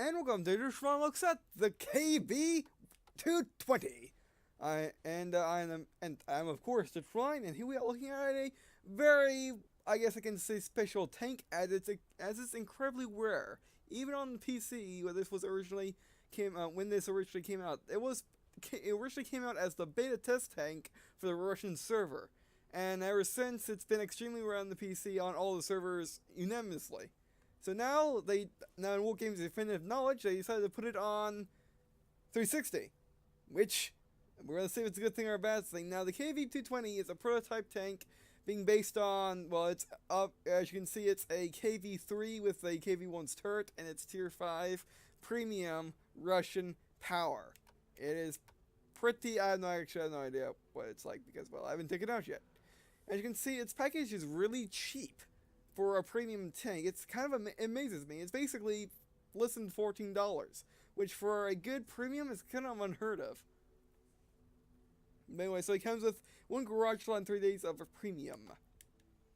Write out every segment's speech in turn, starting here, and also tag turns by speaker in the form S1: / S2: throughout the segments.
S1: and welcome to this one looks at the KV-220. I'm of course the Shrine, and here we are looking at a very, I guess I can say, special tank as it's incredibly rare. Even on the PC, where this was originally when this originally came out, it originally came out as the beta test tank for the Russian server, and ever since it's been extremely rare on the PC on all the servers unanimously. So now in War Games Definitive Knowledge, they decided to put it on 360, which we're going to see if it's a good thing or a bad thing. Now, the KV-220 is a prototype tank being based on, well, it's up, as you can see, it's a KV-3 with a KV-1's turret, and it's Tier 5 premium Russian power. It is pretty, I have no idea what it's like because, well, I haven't taken it out yet. As you can see, its package is really cheap for a premium tank. It's kind of, it amazes me. It's basically less than $14, which for a good premium is kind of unheard of. But anyway, so it comes with one garage sale and 3 days of a premium.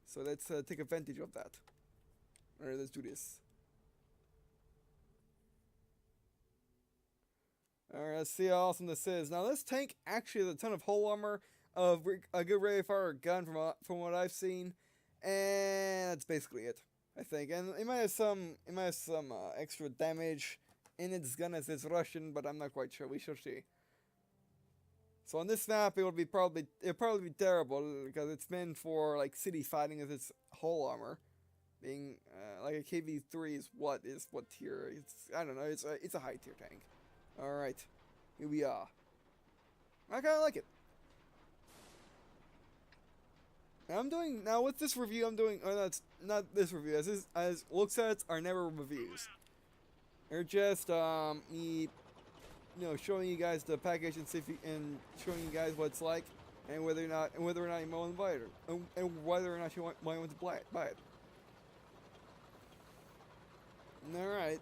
S1: So let's take advantage of that. Alright, let's do this. Alright, let's see how awesome this is. Now, this tank actually has a ton of hull armor, a good rate of fire gun from what I've seen, and that's basically it, I think. And it might have some extra damage in its gun as it's Russian, but I'm not quite sure. We shall see. So on this map, it'll probably be terrible because it's meant for like city fighting with its hull armor, being like a KV-3 is what tier? I don't know. It's a high tier tank. All right, here we are. I kind of like it. Now with this review, I'm doing. Oh, that's not this review. As looks at are never reviews. They're just me, showing you guys the package and showing you guys what it's like, and whether or not you want to buy it, and whether or not you might want to buy it. All right.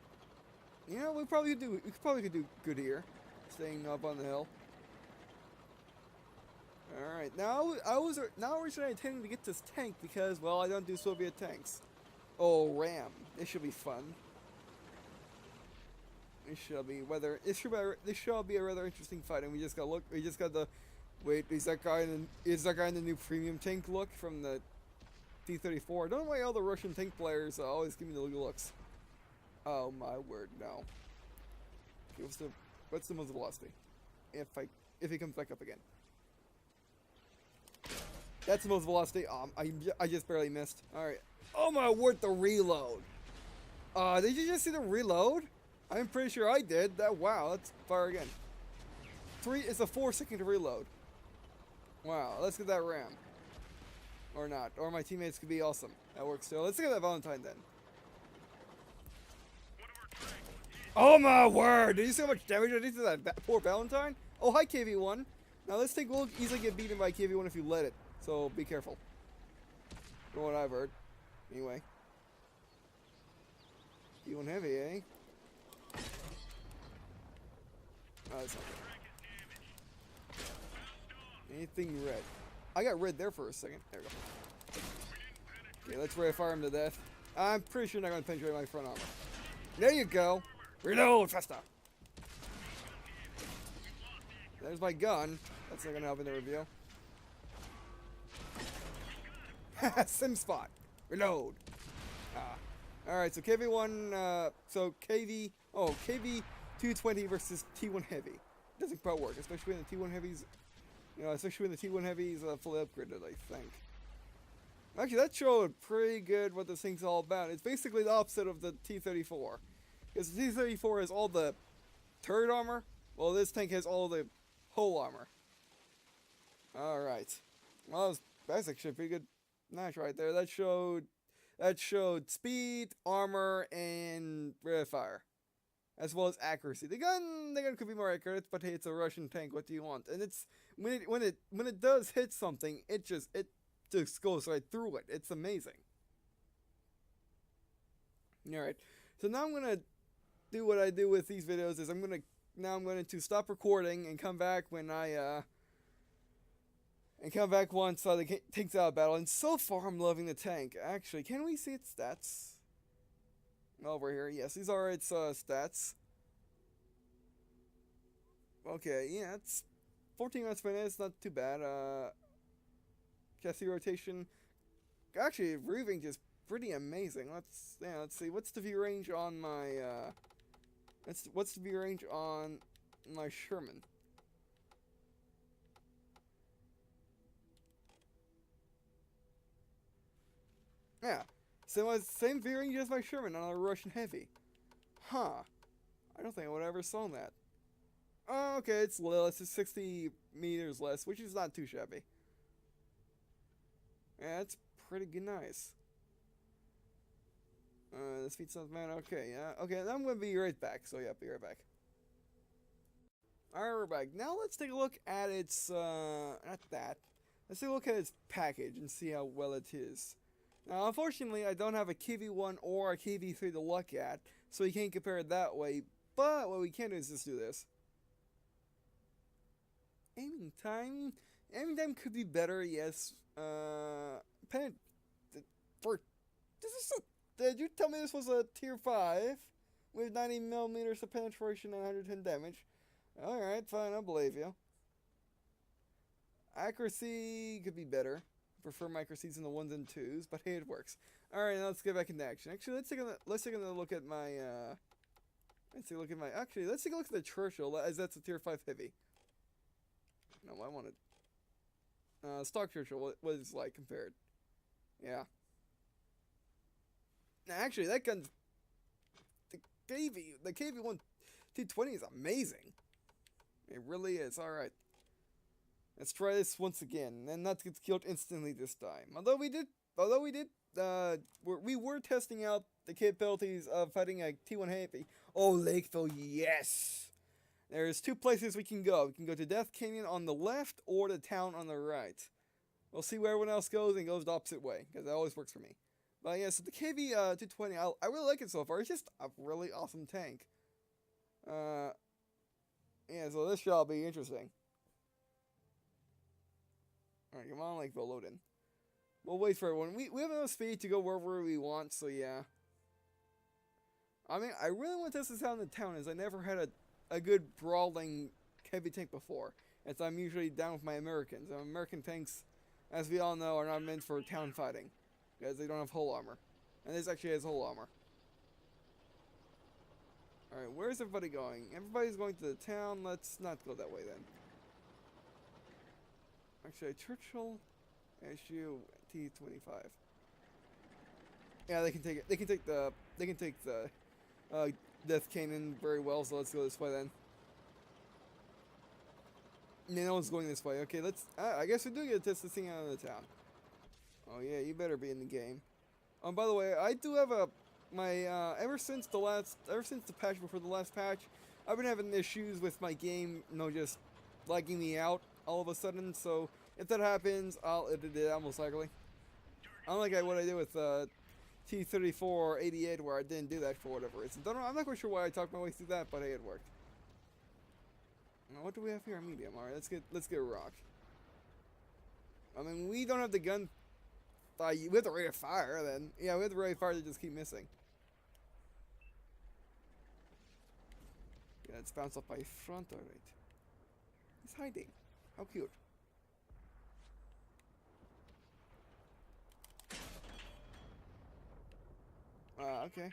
S1: We could probably do good here, staying up on the hill. All right. Now originally intending to get this tank because, well, I don't do Soviet tanks. Oh, Ram. This should be fun. This shall be a rather interesting fight, and we just got the wait, is that guy in the new premium tank look from the T-34? I don't know why all the Russian tank players always give me the looks. Oh my word, no. Okay, what's the most velocity? If he comes back up again. That's the most velocity. I just barely missed. Alright. Oh my word, the reload. Did you just see the reload? I'm pretty sure I did. Wow, let's fire again. It's a 4-second reload. Wow, let's get that ram. Or not. Or my teammates could be awesome. That works still. Let's get that Valentine then. Oh my word! Did you see how much damage I did to that poor Valentine? Oh, hi KV-1. Now this tank will easily get beaten by KV-1 if you let it. So be careful. From what I've heard. Anyway. T1 heavy, eh? Oh, that's not good. Anything red? I got red there for a second. There we go. Okay, let's ray fire him to death. I'm pretty sure not going to penetrate my front armor. There you go. Reload faster. There's my gun. That's not going to help in the review. Sim spot. Reload. Alright, so KV-1, KV-220 versus T1 Heavy. Doesn't quite work, especially when the T1 Heavies, fully upgraded, I think. Actually, that showed pretty good what this thing's all about. It's basically the opposite of the T-34. Because the T-34 has all the turret armor, well, this tank has all the hull armor. Alright. Well, that's actually a pretty good match right there. That showed speed, armor, and rate of fire, as well as accuracy. The gun could be more accurate, but hey, it's a Russian tank. What do you want? And it's when it does hit something, it just goes right through it. It's amazing. All right, so now I'm gonna do what I do with these videos. Is I'm going to stop recording and come back when once the tank's out of battle. And so far, I'm loving the tank. Actually, can we see its stats? Over here. Yes, these are its stats. Okay, yeah, it's 14 minutes per minute. It's not too bad. Chassis rotation. Actually, reaving is pretty amazing. Let's see. What's the view range on my what's the view range on my Sherman? Yeah, same view range as my Sherman on a Russian heavy. Huh. I don't think I would have ever saw that. Oh, okay, it's little. It's just 60 meters less, which is not too shabby. Yeah, it's pretty good, nice. The speed sounds man. Okay, yeah. Okay, I'm gonna be right back. So yeah, be right back. Alright, we're back. Now let's take a look at its not that. Let's take a look at its package and see how well it is. Now, unfortunately, I don't have a KV1 or a KV3 to look at, so we can't compare it that way. But what we can do is just do this. Aiming time. Aiming time could be better, yes. For this is did you tell me this was a tier 5 with 90 millimeters of penetration and 110 damage? Alright, fine, I'll believe you. Accuracy could be better. Prefer my accuracies in the 1s and 2s, but hey, it works. Alright, now let's get back into action. Actually, let's take a look at my let's take a look at the Churchill, as that's a tier 5 heavy. No, I wanted stock Churchill, what is like compared. Yeah. Now, actually, that gun's the KV-220 is amazing. It really is. Alright. Let's try this once again, and not get killed instantly this time. We were testing out the capabilities of fighting a T1 Heavy. Oh, Lakeville, yes! There's 2 places we can go. We can go to Death Canyon on the left, or the town on the right. We'll see where everyone else goes, and goes the opposite way, because that always works for me. But yeah, so the KV-220, I really like it so far. It's just a really awesome tank. Yeah, so this shall be interesting. Alright, come on, Lakeville, load in. We'll wait for everyone. We have enough speed to go wherever we want, so yeah. I mean, I really want to test this out in the town, as I never had a good brawling heavy tank before. As I'm usually down with my Americans. American tanks, as we all know, are not meant for town fighting. Because they don't have hull armor. And this actually has hull armor. Alright, where's everybody going? Everybody's going to the town. Let's not go that way then. Actually, Churchill, SU, T25. Yeah, they can take it. They can take the Death Canyon very well. So let's go this way then. No one's going this way. Okay, let's. I guess we do get to test this thing out of the town. Oh yeah, you better be in the game. By the way, I do have ever since the patch before the last patch, I've been having issues with my game, just lagging me out all of a sudden. So if that happens, I'll edit it out most likely. Unlike what I did with T34 or 88, where I didn't do that for whatever reason. I'm not quite sure why I talked my way through that, but hey, it worked. Now, what do we have here? Medium. All right, let's get a rock. I mean, we don't have the gun. We have the rate of fire, then. Yeah, we have the rate of fire to just keep missing. Yeah, it's bounced off by front, alright. He's hiding. How cute. Okay.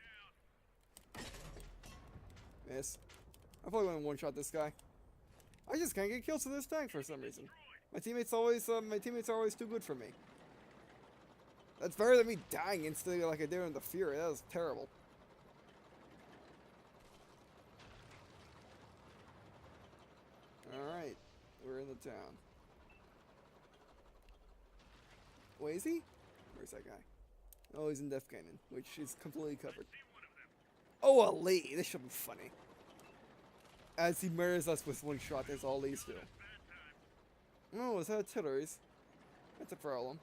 S1: Miss. I probably want to one-shot this guy. I just can't get kills with this tank for some reason. My teammates are always too good for me. That's better than me dying instantly like I did in the Fury. That was terrible. Alright. We're in the town. Wait, is he? Where's that guy? Oh, he's in Death Canyon, which is completely covered. Oh, a Lee! This should be funny. As he murders us with one shot, as all Lees do. Oh, is that artilleries? That's a problem.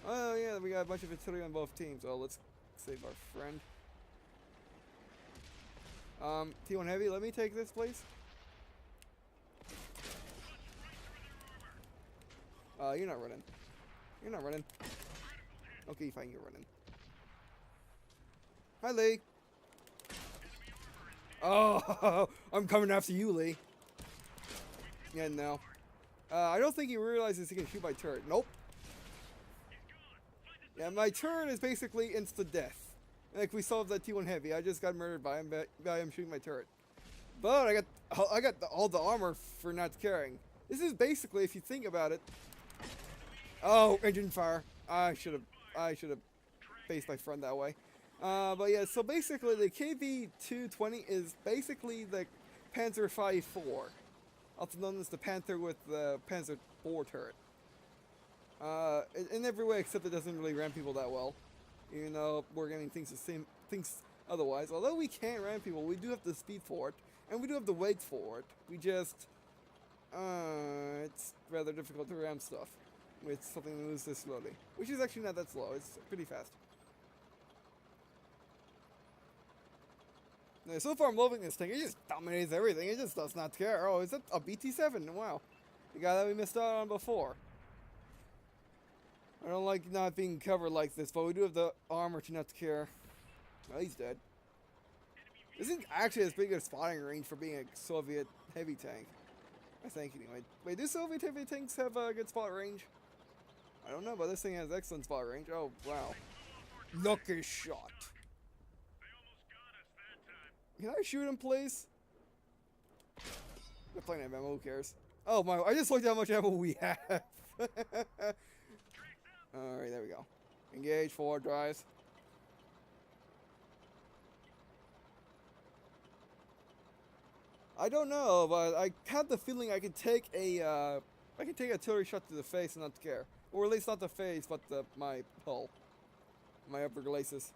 S1: Oh yeah, we got a bunch of artillery on both teams. Oh, let's save our friend. T1 Heavy, let me take this, please. You're not running. You're not running. Okay, fine, you're running. Hi, Lee. Oh, I'm coming after you, Lee. Yeah, no. I don't think he realizes he can shoot my turret. Nope. Yeah, my turret is basically instant death. Like we saw with that T1 Heavy, I just got murdered by him shooting my turret. But I got all the armor for not caring. This is basically, if you think about it. Oh, engine fire. I should have faced my friend that way. But yeah, so basically the KV-220 is basically the Panzer V-4, also known as the Panther with the Panzer IV turret. In every way except it doesn't really ram people that well. Even though we're getting things otherwise. Although we can ram people, we do have the speed for it, and we do have the weight for it. We just, it's rather difficult to ram stuff with something that moves this slowly. Which is actually not that slow, it's pretty fast. Now, so far I'm loving this thing, it just dominates everything, it just does not care. Oh, is that a BT-7? Wow. The guy that we missed out on before. I don't like not being covered like this, but we do have the armor to not care. Well, he's dead. This isn't actually as big a spotting range for being a Soviet heavy tank. I think, anyway. Wait, do Soviet heavy tanks have a good spot range? I don't know, but this thing has excellent spot range. Oh, wow. Lucky shot. Can I shoot him, please? We're playing ammo, who cares? Oh my, I just looked at how much ammo we have. Alright, there we go. Engage, forward, drive. I don't know, but I have the feeling I can take a artillery shot to the face and not care. Or at least not the face, but my hull. My upper glacis.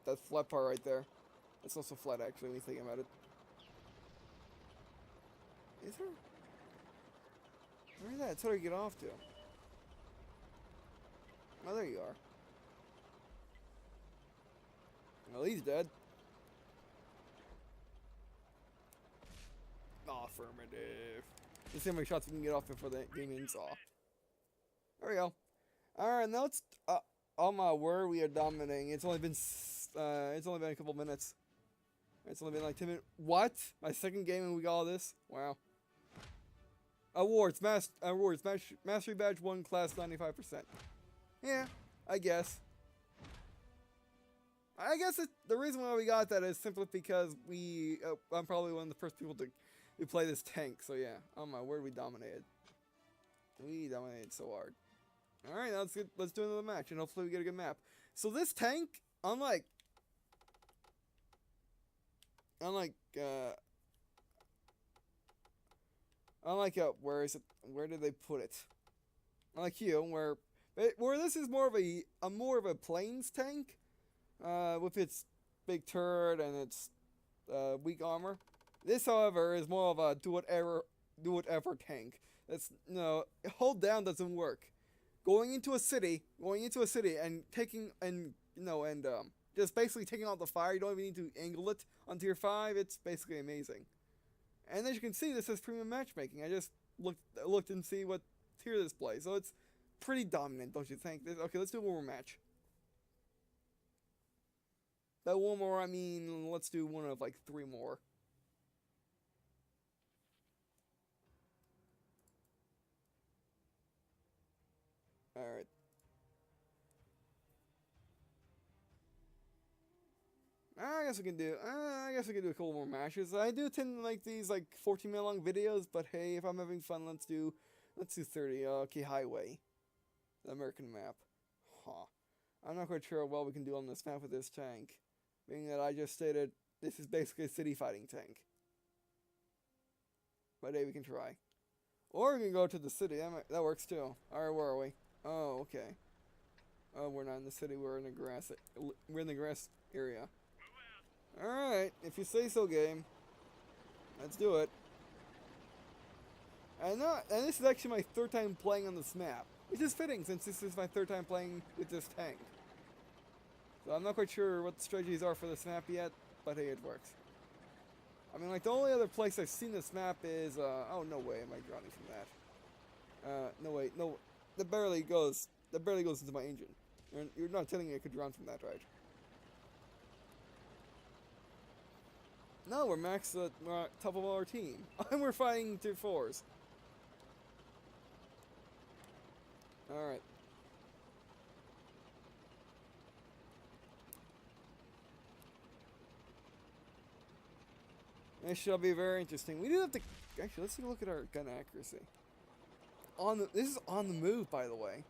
S1: That flat part right there. It's also flat, actually, when you think about it. Is there? Where did that artillery get off to? Oh, there you are. Well, he's dead. Affirmative. Let's see how many shots we can get off before the game ends off. There we go. Alright, now it's... oh my word, we are dominating. It's only been a couple minutes. It's only been like 10 minutes. What? My second game and we got all this? Wow. Awards. Mastery Badge 1, Class 95%. Yeah, I guess. I guess the reason why we got that is simply because I'm probably one of the first people to play this tank. So yeah, oh my word, we dominated. We dominated so hard. Alright, now let's do another match and hopefully we get a good map. So this tank, unlike where is it? Where did they put it? Unlike you, where this is more of a plains tank, with its big turret and its weak armor. This, however, is more of a do whatever tank. That's hold down doesn't work. Going into a city and taking just basically taking out the fire. You don't even need to angle it on tier 5. It's basically amazing. And as you can see, this is premium matchmaking. I just looked and see what tier this plays. So it's pretty dominant, don't you think? Okay, let's do one more match. That one more, I mean, let's do one of like 3 more. Alright. I guess we can do a couple more matches. I do tend to like these like 14-minute long videos, but hey, if I'm having fun, let's do 30. Okay, highway. The American map. Huh. I'm not quite sure how well we can do on this map with this tank. Being that I just stated this is basically a city fighting tank. But hey, we can try. Or we can go to the city. That works too. Alright, where are we? Oh, okay. Oh, we're not in the city, we're in the grass area. Alright, if you say so, game. Let's do it. And this is actually my 3rd time playing on this map. Which is fitting, since this is my 3rd time playing with this tank. So I'm not quite sure what the strategies are for this map yet, but hey, it works. I mean, like, the only other place I've seen this map is, oh, no way am I drowning from that. No way, no, that barely goes into my engine. You're not telling me I could drown from that, right? No, we're max. We're top of our team, and we're fighting tier 4s. All right. This shall be very interesting. We do have to actually let's take a look at our gun accuracy. This is on the move, by the way.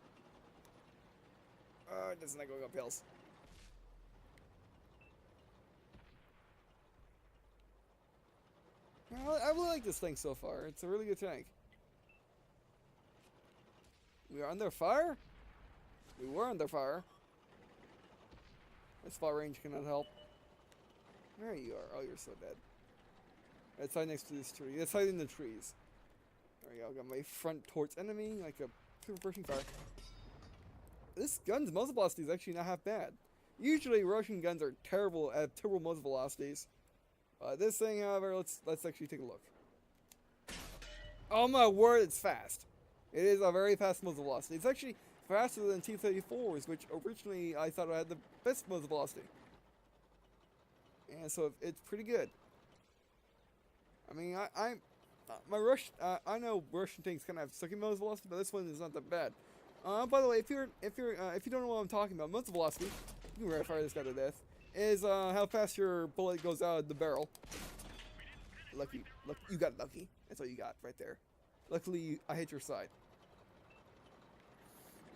S1: It doesn't like going up hills. I really like this thing so far. It's a really good tank. We are under fire? We were under fire. This far range cannot help. There you are. Oh, you're so dead. Let's hide next to this tree. Let's hide in the trees. There we go. Got my front towards enemy, like a super pushing fire. This gun's muzzle velocity is actually not half bad. Usually Russian guns are terrible at terrible muzzle velocities. This thing, however, let's actually take a look. Oh my word, it's fast. It is a very fast muzzle velocity. It's actually faster than T-34s, which originally I thought I had the best muzzle velocity. And so it's pretty good. I mean, I know Russian tanks kind of have sucky muzzle velocity, but this one is not that bad. By the way, if you don't know what I'm talking about, muzzle velocity, you can really fire this guy to death. Is how fast your bullet goes out of the barrel. Lucky, you got lucky. That's all you got right there. Luckily, I hit your side.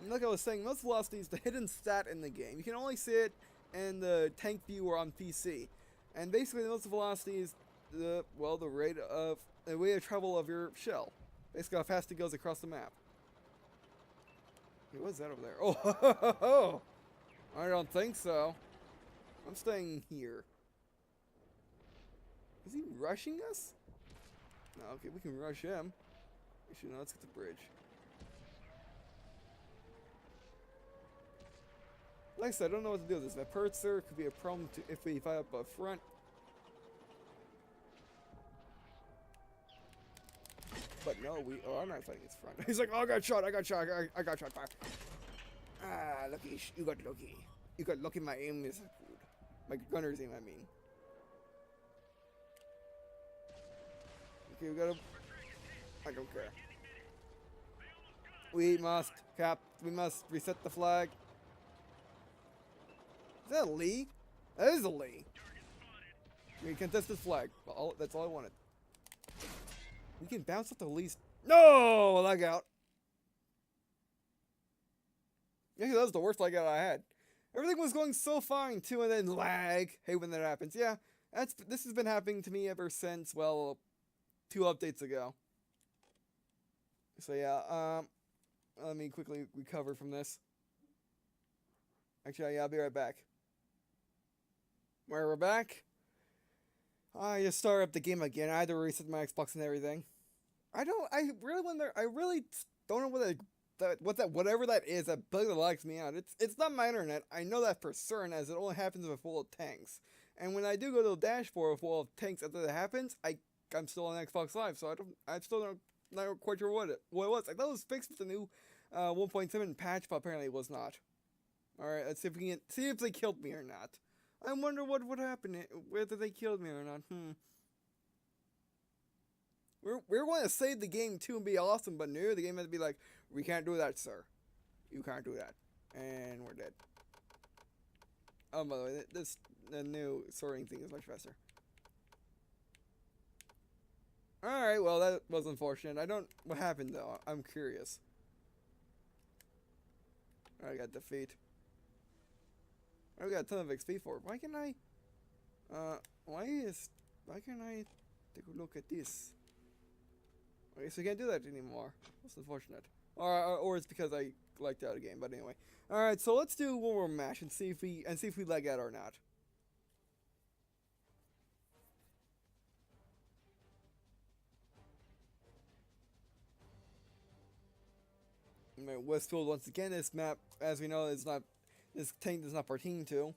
S1: And like I was saying, muzzle velocity is the hidden stat in the game. You can only see it in the tank viewer on PC, and basically the muzzle velocity is the rate of travel of your shell. Basically, how fast it goes across the map. Hey, what's that over there? Oh, I don't think so. I'm staying here. Is he rushing us? No, okay, we can rush him. Actually, no, let's get the bridge. Like I said, I don't know what to do with this. That Pertzer could be a problem if we fight up up front. But no, I'm not fighting his front. He's like, oh, I got shot, I got shot. Fire. Ah, lucky, you got lucky. You got lucky, my aim is good. My gunner's aim, I mean. Okay, we gotta... I don't care. We must reset the flag. Is that a Lee? That is a Lee. We can contest this flag. That's all I wanted. We can bounce up the Lee's. No! Lag out. Yeah, that was the worst lag out I had. Everything was going so fine too, and then lag. Hey, when that happens. Yeah, this has been happening to me ever since, well, 2 updates ago. So yeah, let me quickly recover from this. Actually, yeah, I'll be right back. We're back. I just started up the game again. I had to reset my Xbox and everything. I really don't know whatever that is that bug that lags me out. It's not my internet. I know that for certain, as it only happens with full of tanks. And when I do go to the dashboard with full of tanks after that happens, I'm still on Xbox Live, so I'm still not quite sure what it was. I thought it was fixed with the new 1.7 patch, but apparently it was not. All right, let's see if they killed me or not. I wonder what would happen whether they killed me or not. We're going to save the game too and be awesome, but no, the game has to be like, we can't do that, sir. You can't do that, and we're dead. Oh, by the way, the new sorting thing is much faster. All right, well that was unfortunate. What happened though? I'm curious. I got defeat. I got a ton of XP for it. Why can't I take a look at this? Okay, so I can't do that anymore. That's unfortunate. Or it's because I liked out a game. But anyway, all right. So let's do one more match and see if we lag out or not. Westfield once again. This map, as we know, this tank does not pertain to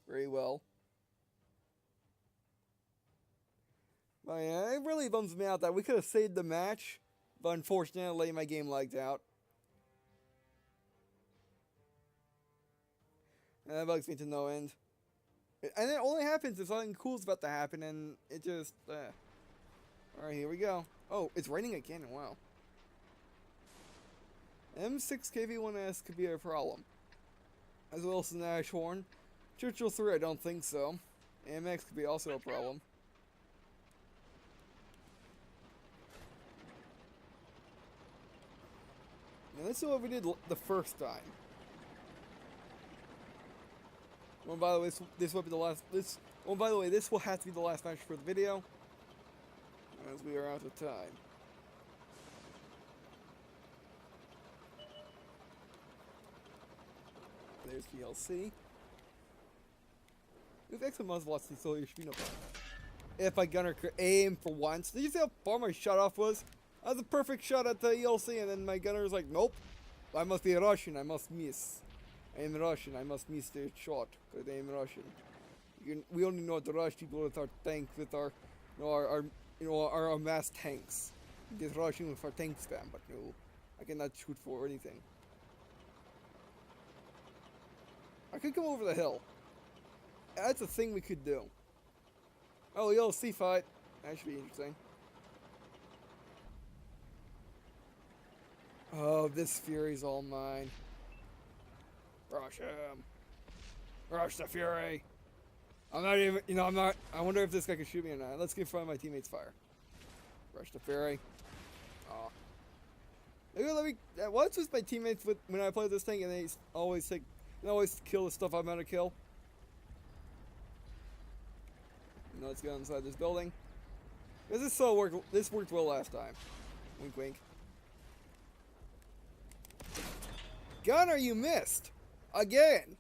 S1: very well. But yeah, it really bums me out that we could have saved the match, but unfortunately my game lagged out. And that bugs me to no end. And it only happens if something cool's about to happen, and it just, Alright, here we go. Oh, it's raining again, wow. M6KV1S could be a problem. As well as the Nashorn. Churchill 3, I don't think so. AMX could be also a problem. Now let's see what we did the first time. Well, by the way, this will be the last. Oh, by the way, this will have to be the last match for the video, as we are out of time. There's DLC. With extra muzzle lots, so there should be no problem. If my gunner could aim for once. Did you see how far my shot off was? That was a perfect shot at the ELC, and then my gunner was like, nope. I must be Russian, I must miss. I am Russian, I must miss the shot, because I am Russian. We only know how to rush people with our tank, with our mass tanks. Just rushing with our tank spam, but no, I cannot shoot for anything. I could go over the hill. That's a thing we could do. Oh, ELC fight. That should be interesting. Oh, this Fury's all mine. Rush him. Rush the Fury. I'm not even, I'm not, I wonder if this guy can shoot me or not. Let's give one of my teammates fire. Rush the Fury. Oh. Let me, what's with my teammates when I play this thing and they always kill the stuff I'm gonna kill? Let's go inside this building. This worked well last time. Wink wink. Gunner, you missed! Again!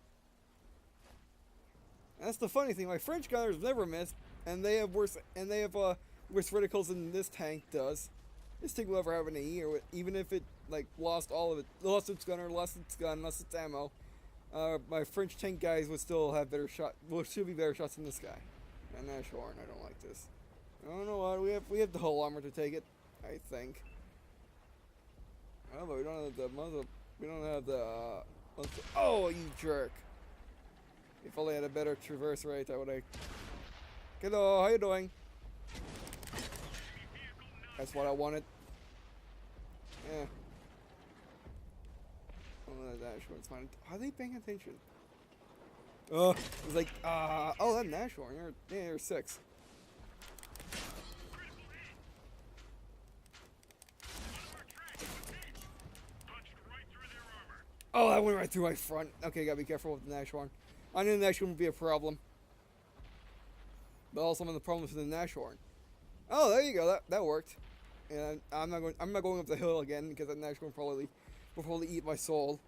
S1: That's the funny thing, my French gunners never missed, and they have worse reticles than this tank does. This tank will ever have in a year, even if it lost all of it, lost its gunner, lost its gun, lost its ammo. My French tank guys would still have better be better shots than this guy. And Nashorn, I don't like this. I don't know what, we have the hull armor to take it, I think. Oh, but we don't have the muzzle. We don't have the. Oh, you jerk! If only I had a better traverse rate, I would have. Hello, how you doing? That's what I wanted. Yeah. Oh, Nashorn's fine. Are they paying attention? Oh, it's like, oh, that Nashorn, you're 6. Oh, that went right through my front. Okay, gotta be careful with the Nashorn. I knew the Nashorn would be a problem. But also, I'm in the problems with the Nashorn. Oh, there you go, that worked. And I'm not going up the hill again, because that Nashorn will probably eat my soul.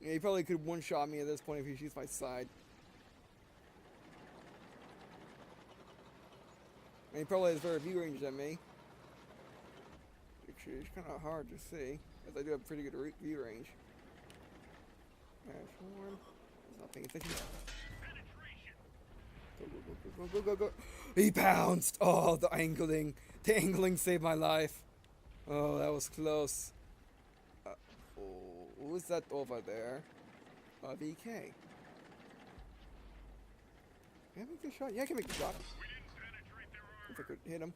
S1: Yeah, he probably could one-shot me at this point if he shoots my side. And he probably has better view range than me. Actually, it's kind of hard to see, because I do have pretty good view range. Nashorn. He's not paying attention. Go. He bounced! Oh, the angling. The angling saved my life. Oh, that was close. Who's that over there? VK. Can I make the shot? Yeah, I can make the shot. If I could hit him.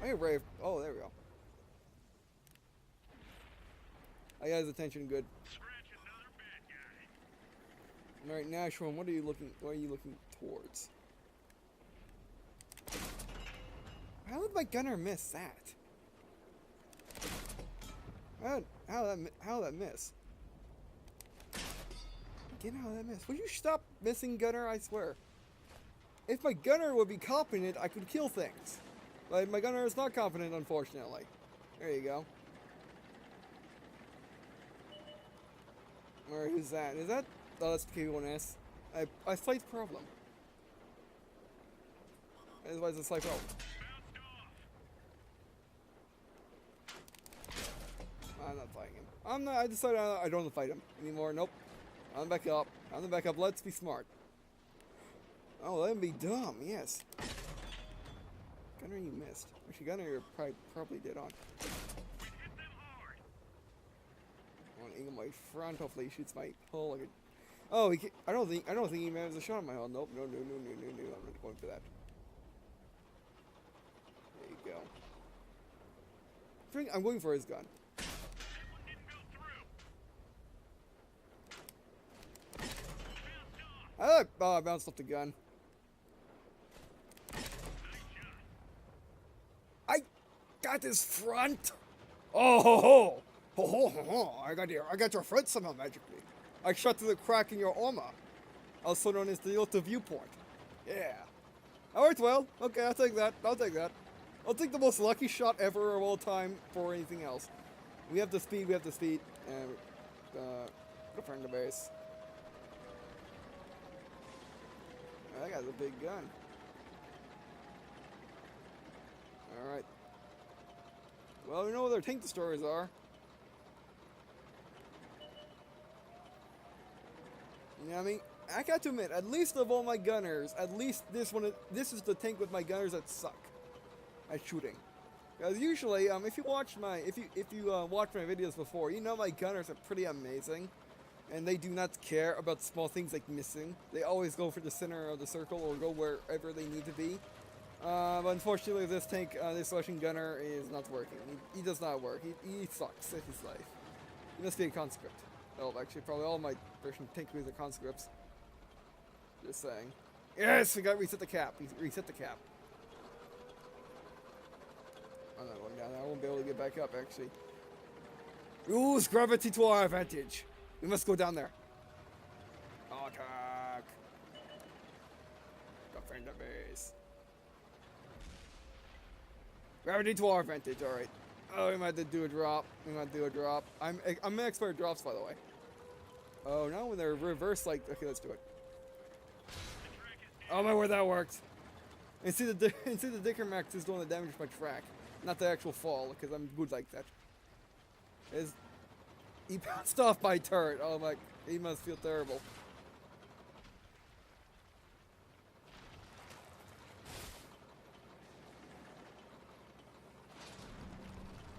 S1: I get brave. Oh, there we go. I got his attention good. Alright, Nashorn, what are you looking towards? How did my gunner miss that? How did that miss? Again, how did that miss? Would you stop missing gunner? I swear. If my gunner would be competent, I could kill things. But my gunner is not competent, unfortunately. There you go. Alright, who's that? Is that? Oh, that's VK-1S. I slight problem. Otherwise, it's like, oh. I'm not fighting him. I decided I don't want to fight him anymore. Nope. I'm back up. Let's be smart. Oh, let him be dumb. Yes. Gunner, you missed. Actually, Gunner, you're probably dead on. I want to aim my front. Hopefully, he shoots my hull like Oh, I don't think he even has a shot on my hull. Nope, no. I'm not going for that. There you go. I'm going for his gun. I bounced off the gun. I got this front. Oh ho ho ho ho ho ho! I got your front somehow magically. I shot through the crack in your armor, also known as the Ultra viewport. Yeah. All right, well, okay, I'll take that. I'll take the most lucky shot ever of all time for anything else. We have the speed. And go find the base. That guy's a big gun. Alright. Well, we know what their tank destroyers are. You know what I mean? I got to admit, at least of all my gunners, at least this is the tank with my gunners that suck at shooting. Because usually, if you watch my videos before, you know my gunners are pretty amazing, and they do not care about small things like missing. They always go for the center of the circle or go wherever they need to be. But unfortunately, this tank, this Russian gunner is not working. He does not work. He sucks at his life. He must be a conscript. Well, actually, probably all my Russian tank crews are conscripts. Just saying. Yes, we got reset the cap. Reset the cap. I'm not going down there. I won't be able to get back up, actually. Use gravity to our advantage. We must go down there. Attack. Defend the base. Gravity to our advantage, alright. Oh, we might have to do a drop. I'm an expert at drops, by the way. Oh, now when they're reversed, like, okay, let's do it. Oh my word, that worked. And see the Dicker Max is doing the damage to my track, not the actual fall, because I'm good like that. He bounced off my turret. Oh my, he must feel terrible.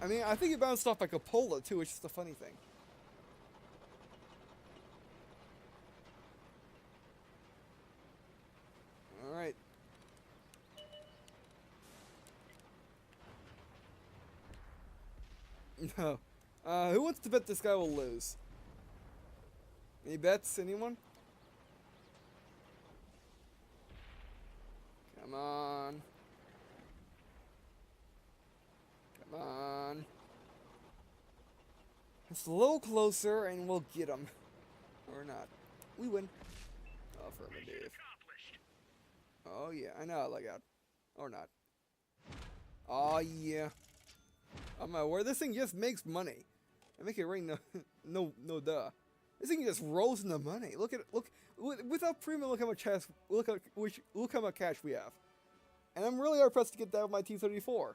S1: I mean, I think he bounced off like a Cupola too, which is the funny thing. Alright. No. Who wants to bet this guy will lose? Any bets? Anyone? Come on. Come on. It's a little closer and we'll get him. Or not. We win. Affirmative. Oh yeah, I know I like out. Or not. Oh yeah. Oh my word, this thing just makes money. I make it rain, no duh. This thing just rolls in the money. Look, without premium, look how much cash, look how much cash we have. And I'm really hard pressed to get that with my T-34.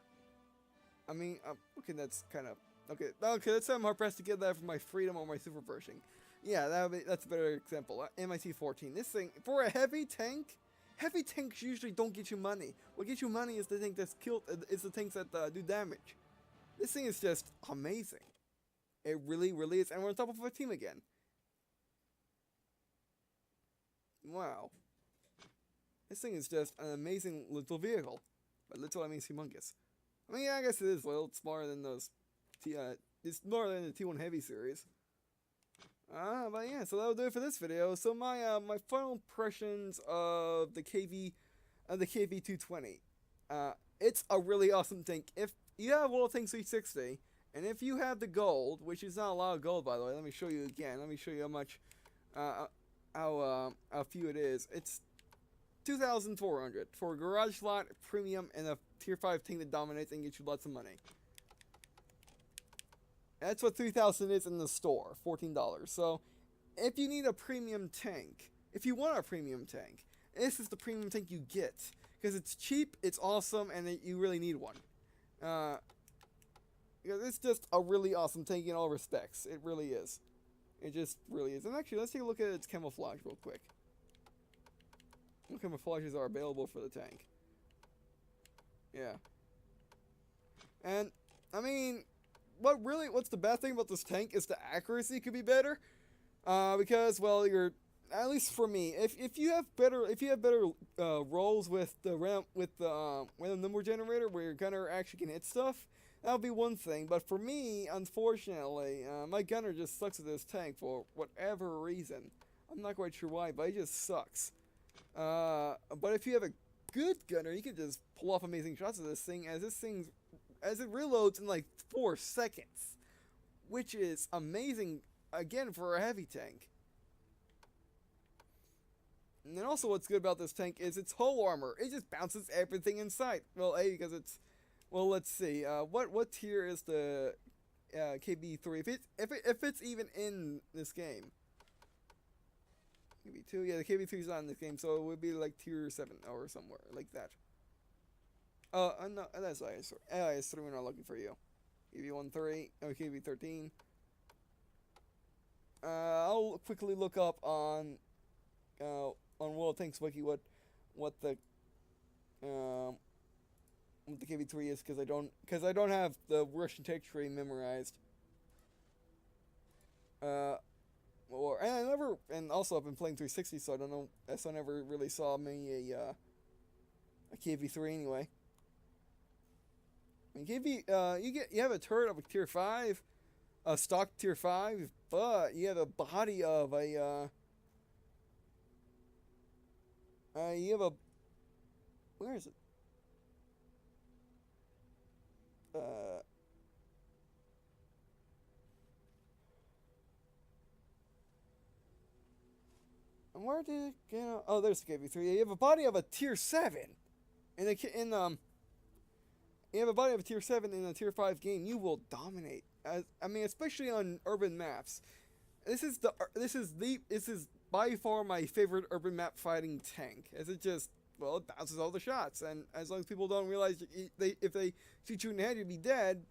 S1: I mean, okay, that's kind of, okay, let's say I'm hard pressed to get that from my Freedom or my Super Pershing. Yeah, that's a better example. And my T-14. This thing, for a heavy tanks usually don't get you money. What gets you money is the tank that's killed, is the tanks that do damage. This thing is just amazing. It really, really is. And we're on top of our team again. Wow. This thing is just an amazing little vehicle. By little, I mean humongous. I mean, yeah, I guess it is little. It's smaller than those. It's smaller than the T1 Heavy series. But yeah, so that'll do it for this video. So my my final impressions of the KV-220. It's a really awesome tank. If you have World Tank 360, and if you have the gold, which is not a lot of gold, by the way, let me show you again. Let me show you how much, how few it is. It's 2,400 for a garage slot, premium, and a tier 5 tank that dominates and gets you lots of money. That's what 3,000 is in the store, $14. So, if you need a premium tank, if you want a premium tank, this is the premium tank you get. Because it's cheap, it's awesome, and you really need one. It's just a really awesome tank in all respects. It really is. It just really is. And actually, let's take a look at its camouflage real quick. What camouflages are available for the tank? Yeah. And, I mean, what's the bad thing about this tank is the accuracy could be better. Because, well, at least for me, if you have better rolls with the random number generator where your gunner actually can hit stuff, that would be one thing. But for me, unfortunately, my gunner just sucks at this tank for whatever reason. I'm not quite sure why, but it just sucks. But if you have a good gunner, you can just pull off amazing shots of this thing as it reloads in like 4 seconds, which is amazing again for a heavy tank. And then also what's good about this tank is its hull armor. It just bounces everything in sight. Well, because it's, well, let's see. What tier is the KB3? If it's even in this game. KB2, yeah, the KB3 is not in this game, so it would be like tier 7 or somewhere like that. No, that's IS3. We're not looking for you. KB13, or KB13. I'll quickly look up on World Tanks Wiki what the KB3 is, because I don't have the Russian tank tree memorized. And also I've been playing 360, so I don't know. So I never really saw many a KB3 anyway. I mean, KB, you have a turret of a tier 5, a stock tier 5, but you have a body of a you have a, where is it? Where did it get? Oh, there's the KB3. You have a body of a tier 7, you have a body of a tier 7 in a tier 5 game. You will dominate. I mean, especially on urban maps. This is by far my favorite urban map fighting tank, as it just, well, it bounces all the shots, and as long as people don't realize if they shoot you in the head, you'd be dead,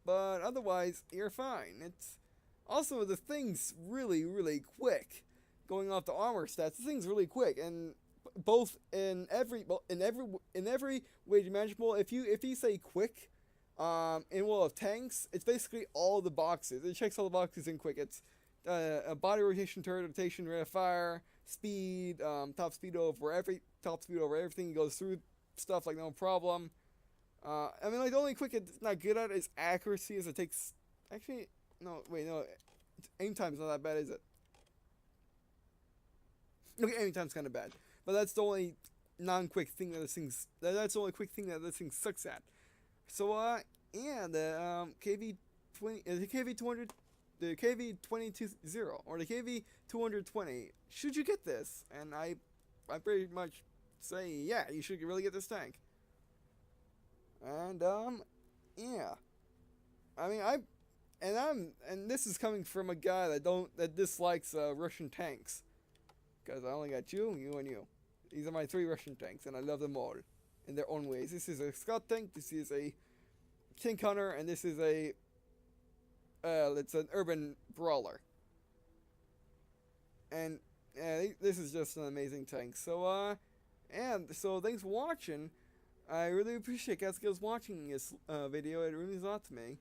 S1: but otherwise, you're fine. It's also, the thing's really, really quick. Going off the armor stats, the thing's really quick, and both in every way imaginable. If you say quick, in World of Tanks, it's basically all the boxes. It checks all the boxes in quick. It's a body rotation, turret rotation, rate of fire, speed, top speed over everything. It goes through stuff like no problem. I mean, like, the only quick it's not good at is accuracy, as it takes. Actually, no, wait, no, aim time's not that bad, is it? Okay, aim time's kind of bad, but that's the only non-quick thing that this thing's. That's the only quick thing that this thing sucks at. So, yeah, the the KV200, the KV-220 or the KV-220. Should you get this? And I pretty much say, yeah, you should really get this tank. And yeah, I mean, and this is coming from a guy that dislikes Russian tanks, because I only got you, and you. These are my 3 Russian tanks, and I love them all in their own ways. This is a scout tank, this is a tank hunter, and this is it's an urban brawler. And this is just an amazing tank. So so thanks for watching. I really appreciate guys watching this video. It really means a lot to me.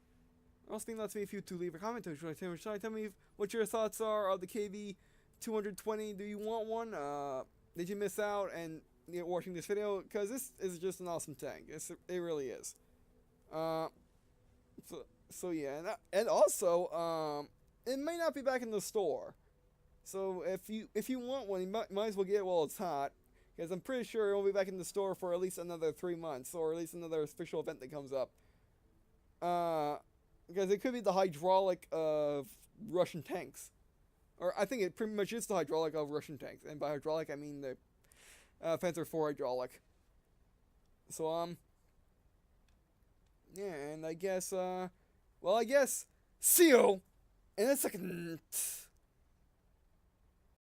S1: It also means a lot to me if you to leave a comment. Tell me what your thoughts are of the KV-220. Do you want one? Did you miss out and watching this video? Because this is just an awesome tank. It really is. So yeah, and also it may not be back in the store. So if you want one, you might as well get it while it's hot, because I'm pretty sure it won't be back in the store for at least another 3 months, or at least another official event that comes up. Because it could be the hydraulic of Russian tanks. Or I think it pretty much is the hydraulic of Russian tanks. And by hydraulic, I mean the Panzer IV hydraulic. So, yeah, and I guess, see you in a second.